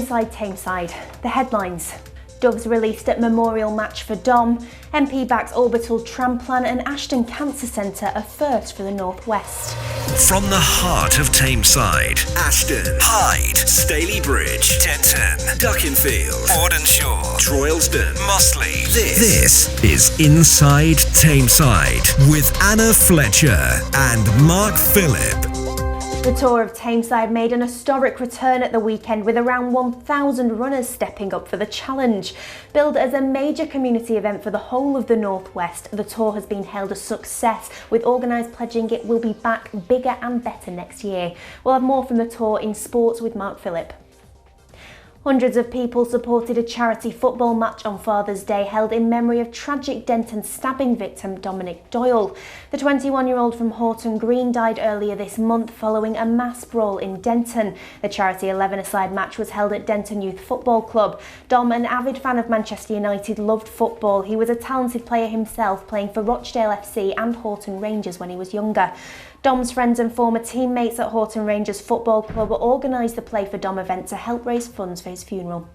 Merseyside Tameside. The headlines. Doves released at memorial match for Dom, MP backs orbital tram plan and Ashton Cancer Centre a first for the North West. From the heart of Tameside, Ashton, Hyde, Staley Bridge, Denton, Duckinfield, Audenshaw, Droylsden, Mossley. This is Inside Tameside with Anna Fletcher and Mark Phillip. The Tour of Tameside made an historic return at the weekend with around 1,000 runners stepping up for the challenge. Billed as a major community event for the whole of the North West, the Tour has been hailed a success, with organised pledging it will be back bigger and better next year. We'll have more from the Tour in sports with Mark Phillip. Hundreds of people supported a charity football match on Father's Day held in memory of tragic Denton stabbing victim Dominic Doyle. The 21-year-old from Horton Green died earlier this month following a mass brawl in Denton. The charity 11-a-side match was held at Denton Youth Football Club. Dom, an avid fan of Manchester United, loved football. He was a talented player himself, playing for Rochdale FC and Horton Rangers when he was younger. Dom's friends and former teammates at Horton Rangers Football Club organised the Play for Dom event to help raise funds for his funeral.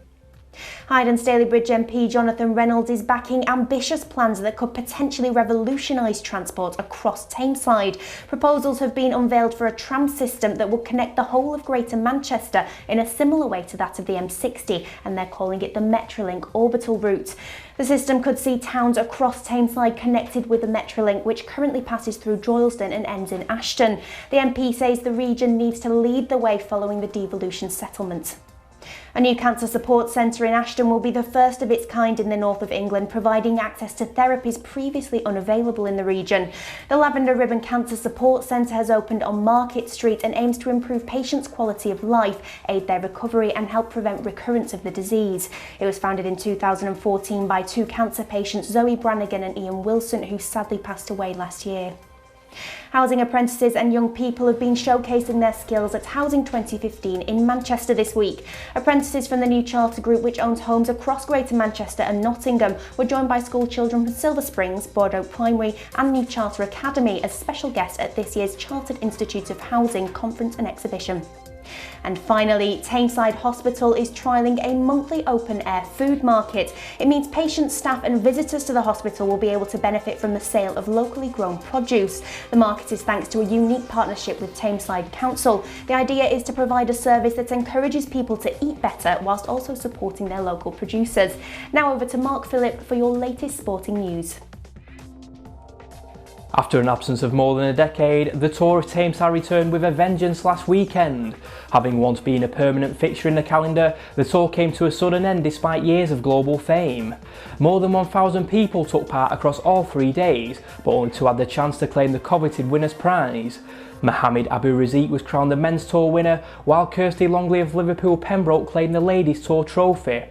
Hyde and Staley Bridge MP Jonathan Reynolds is backing ambitious plans that could potentially revolutionise transport across Tameside. Proposals have been unveiled for a tram system that will connect the whole of Greater Manchester in a similar way to that of the M60, and they're calling it the Metrolink orbital route. The system could see towns across Tameside connected with the Metrolink, which currently passes through Droylsden and ends in Ashton. The MP says the region needs to lead the way following the devolution settlement. A new cancer support centre in Ashton will be the first of its kind in the north of England, providing access to therapies previously unavailable in the region. The Lavender Ribbon Cancer Support Centre has opened on Market Street and aims to improve patients' quality of life, aid their recovery and help prevent recurrence of the disease. It was founded in 2014 by two cancer patients, Zoe Brannigan and Ian Wilson, who sadly passed away last year. Housing apprentices and young people have been showcasing their skills at Housing 2015 in Manchester this week. Apprentices from the New Charter Group, which owns homes across Greater Manchester and Nottingham, were joined by school children from Silver Springs, Bordeaux Primary and New Charter Academy as special guests at this year's Chartered Institute of Housing Conference and Exhibition. And finally, Tameside Hospital is trialling a monthly open-air food market. It means patients, staff and visitors to the hospital will be able to benefit from the sale of locally grown produce. The market is thanks to a unique partnership with Tameside Council. The idea is to provide a service that encourages people to eat better whilst also supporting their local producers. Now over to Mark Phillip for your latest sporting news. After an absence of more than a decade, the Tour of Tameside returned with a vengeance last weekend. Having once been a permanent fixture in the calendar, the Tour came to a sudden end despite years of global fame. More than 1,000 people took part across all 3 days, but only two had the chance to claim the coveted winner's prize. Mohamed Abu Raziq was crowned the men's Tour winner, while Kirsty Longley of Liverpool Pembroke claimed the ladies' Tour trophy.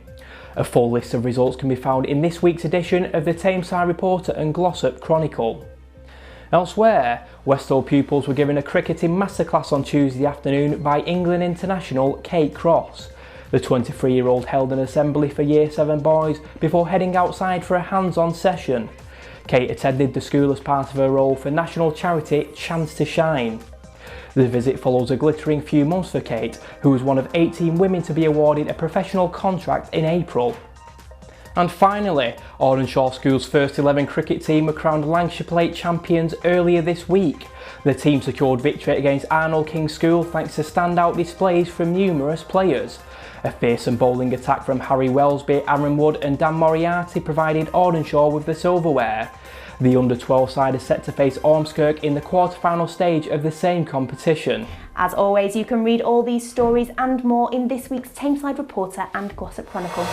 A full list of results can be found in this week's edition of the Tameside Reporter and Glossop Chronicle. Elsewhere, Westall pupils were given a cricketing masterclass on Tuesday afternoon by England international Kate Cross. The 23-year-old held an assembly for Year 7 boys before heading outside for a hands-on session. Kate attended the school as part of her role for national charity Chance to Shine. The visit follows a glittering few months for Kate, who was one of 18 women to be awarded a professional contract in April. And finally, Audenshaw School's first 11 cricket team were crowned Lancashire Plate champions earlier this week. The team secured victory against Arnold King School thanks to standout displays from numerous players. A fearsome bowling attack from Harry Wellesby, Aaron Wood and Dan Moriarty provided Audenshaw with the silverware. The under-12 side is set to face Ormskirk in the quarter-final stage of the same competition. As always, you can read all these stories and more in this week's Tameside Reporter and Glossop Chronicle.